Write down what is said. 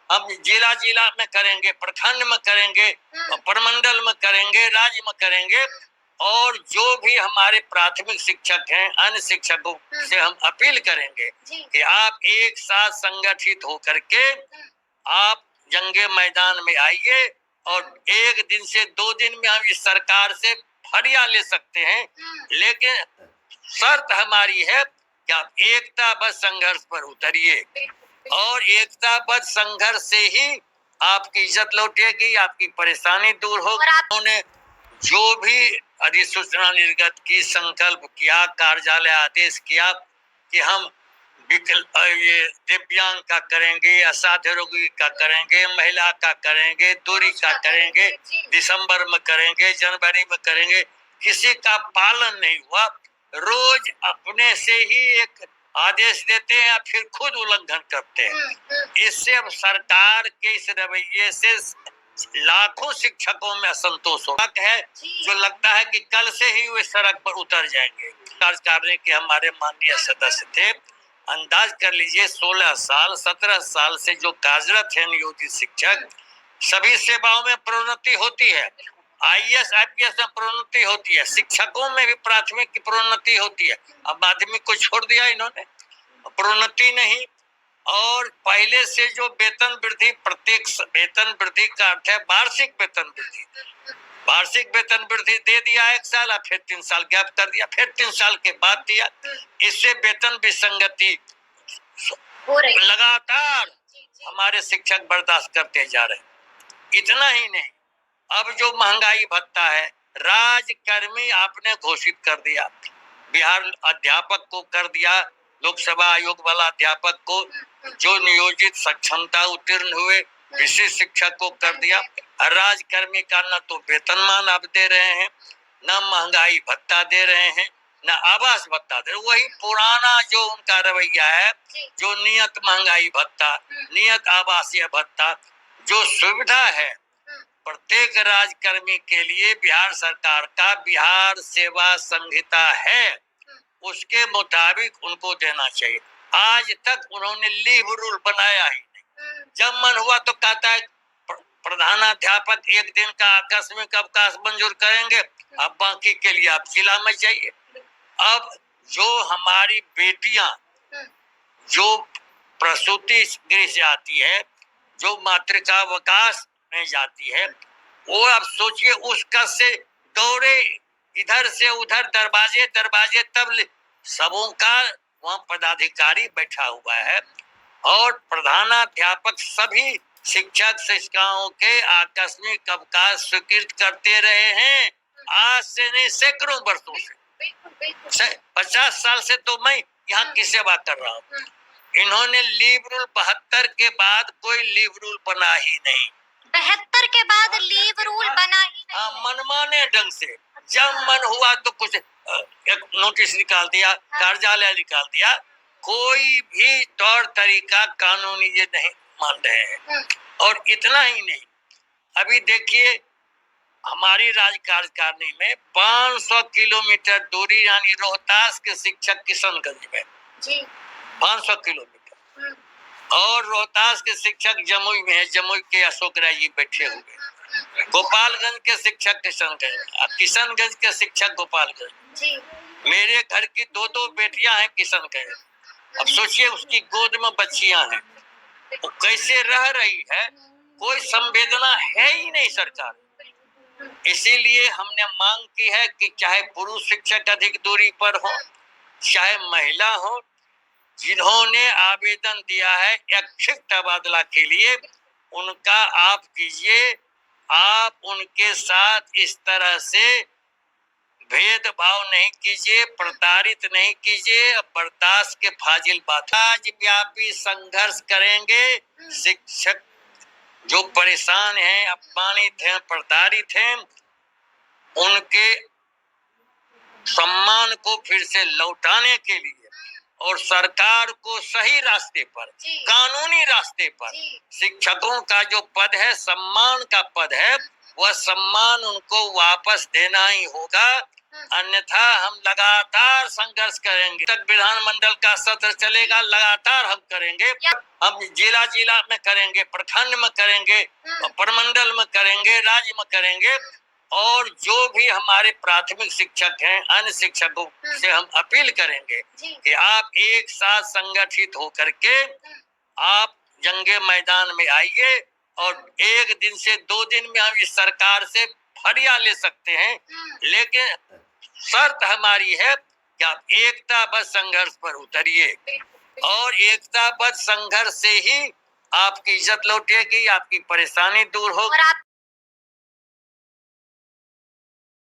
हम जिला जिला में करेंगे, प्रखंड में करेंगे, प्रमंडल में करेंगे, राज्य में करेंगे। और जो भी हमारे प्राथमिक शिक्षक हैं, अन्य शिक्षकों से हम अपील करेंगे कि आप एक साथ संगठित होकर के आप जंगे मैदान में आइए और एक दिन से 2 दिन में हम इस सरकार से फरिया ले सकते हैं। लेकिन शर्त हमारी है कि आप एकताबद्ध संघर्ष पर उतरिए और एकताबद्ध संघर्ष से ही आपकी इज्जत लौटेगी, आपकी परेशानी दूर होगी। उन्होंने जो भी अधिसूचना निर्गत की, संकल्प किया, कार्यालय आदेश किया कि हम ये दिव्यांग का करेंगे, असाध्य रोगी का करेंगे, महिला का करेंगे, दूरी का करेंगे, दिसंबर में करेंगे, जनवरी में करेंगे, किसी का पालन नहीं हुआ। रोज अपने से ही एक आदेश देते हैं या फिर खुद उल्लंघन करते हैं। इससे अब सरकार के इस रवैये से लाखों शिक्षकों में असंतोष है, जो लगता है कि कल से ही वे सड़क पर उतर जाएंगे। कार्यकारिणी के हमारे माननीय सदस्य थे, अंदाज कर लीजिए 16 साल 17 साल से जो कार्यरत है नियोजित शिक्षक, सभी सेवाओं में प्रोन्नति होती है, IAS IPS में प्रोन्नति होती है, शिक्षकों में भी प्राथमिक की प्रोन्नति होती है। अब माध्यमिक को छोड़ दिया इन्होंने, प्रोन्नति नहीं। और पहले से जो वेतन वृद्धि, प्रत्येक वेतन वृद्धि का अर्थ है वार्षिक वेतन वृद्धि, वार्षिक वेतन वृद्धि दे दिया 1 साल, फिर 3 साल गैप कर दिया, फिर 3 साल के बाद दिया। इससे वेतन विसंगति लगातार हमारे शिक्षक बर्दाश्त करते जा रहे। इतना ही नहीं, अब जो महंगाई भत्ता है, राजकर्मी आपने घोषित कर दिया, बिहार अध्यापक को कर दिया, लोकसभा आयोग वाला अध्यापक को, जो नियोजित सक्षमता उत्तीर्ण हुए विशिष्ट शिक्षक को कर दिया। राजकर्मी का न तो वेतनमान आप दे रहे हैं, न महंगाई भत्ता दे रहे हैं, न आवास भत्ता दे रहे। वही पुराना जो उनका रवैया है, जो नियत महंगाई भत्ता, नियत आवासीय भत्ता, जो सुविधा है प्रत्येक राजकर्मी के लिए बिहार सरकार का बिहार सेवा संहिता है, उसके मुताबिक उनको देना चाहिए। आज तक उन्होंने लीव रूल बनाया ही नहीं। जब मन हुआ तो कहता है प्रधानाध्यापक 1 दिन का आकस्मिक अवकाश मंजूर करेंगे, अब बाकी के लिए आप जिला में जाइए। अब जो हमारी बेटियां जो प्रसूति गृह से आती है, जो मातृकावकाश में जाती है, वो आप सोचिए उसका से दौड़े इधर से उधर, दरवाजे दरवाजे, तब सबों का वहाँ पदाधिकारी बैठा हुआ है और प्रधानाध्यापक सभी शिक्षक शिक्षिकाओं के आकस्मिक अवकाश स्वीकृत करते रहे हैं। आज से नहीं, सैकड़ों वर्षों से, 50 साल से तो मैं यहाँ की सेवा कर रहा हूँ। इन्होंने लीव रूल 72 के बाद कोई लीव रूल बना ही नहीं। 72 के बाद लीव रूल बना ही नहीं। मनमाने ढंग से जब मन हुआ तो कुछ एक नोटिस निकाल दिया, कार्यालय निकाल दिया, कोई भी तौर तरीका कानूनी ये नहीं मान रहे हैं। और इतना ही नहीं, अभी देखिए हमारी राज्य कार्यकारिणी में 500 किलोमीटर दूरी, यानी रोहतास के शिक्षक किशनगंज में जी 500 किलोमीटर, और रोहतास के शिक्षक जमुई में है, जमुई के अशोक राय जी बैठे हुए, गोपालगंज के शिक्षक किशनगंज, किशनगंज के शिक्षक गोपालगंज। मेरे घर की 2 बेटियां हैं किशनगंज। अब सोचिए उसकी गोद में बच्चियां हैं, वो कैसे रह रही है, कोई संवेदना है ही नहीं सरकार। इसीलिए हमने मांग की है कि चाहे पुरुष शिक्षक अधिक दूरी पर हो, चाहे महिला हो, जिन्होंने आवेदन दिया है ऐच्छिक तबादला के लिए, उनका आप कीजिए। आप उनके साथ इस तरह से भेदभाव नहीं कीजिए, प्रताड़ित नहीं कीजिए, बर्दाश्त के फाजिल बात। आज व्यापी संघर्ष करेंगे। शिक्षक जो परेशान हैं, अपमानित हैं, प्रताड़ित हैं, उनके सम्मान को फिर से लौटाने के लिए और सरकार को सही रास्ते पर, कानूनी रास्ते पर, शिक्षकों का जो पद है, सम्मान का पद है, वह सम्मान उनको वापस देना ही होगा। अन्यथा हम लगातार संघर्ष करेंगे। तक विधानमंडल का सत्र चलेगा, लगातार हम करेंगे। हम जिला जिला में करेंगे, प्रखंड में करेंगे, प्रमंडल में करेंगे, राज्य में करेंगे। और जो भी हमारे प्राथमिक शिक्षक हैं, अन्य शिक्षकों से हम अपील करेंगे कि आप एक साथ संगठित होकर के आप जंगे मैदान में आइए और एक दिन से 2 दिन में हम इस सरकार से फरिया ले सकते हैं। लेकिन शर्त हमारी है कि आप एकताबद्ध संघर्ष पर उतरिए और एकताबद्ध संघर्ष से ही आपकी इज्जत लौटेगी, आपकी परेशानी दूर होगी।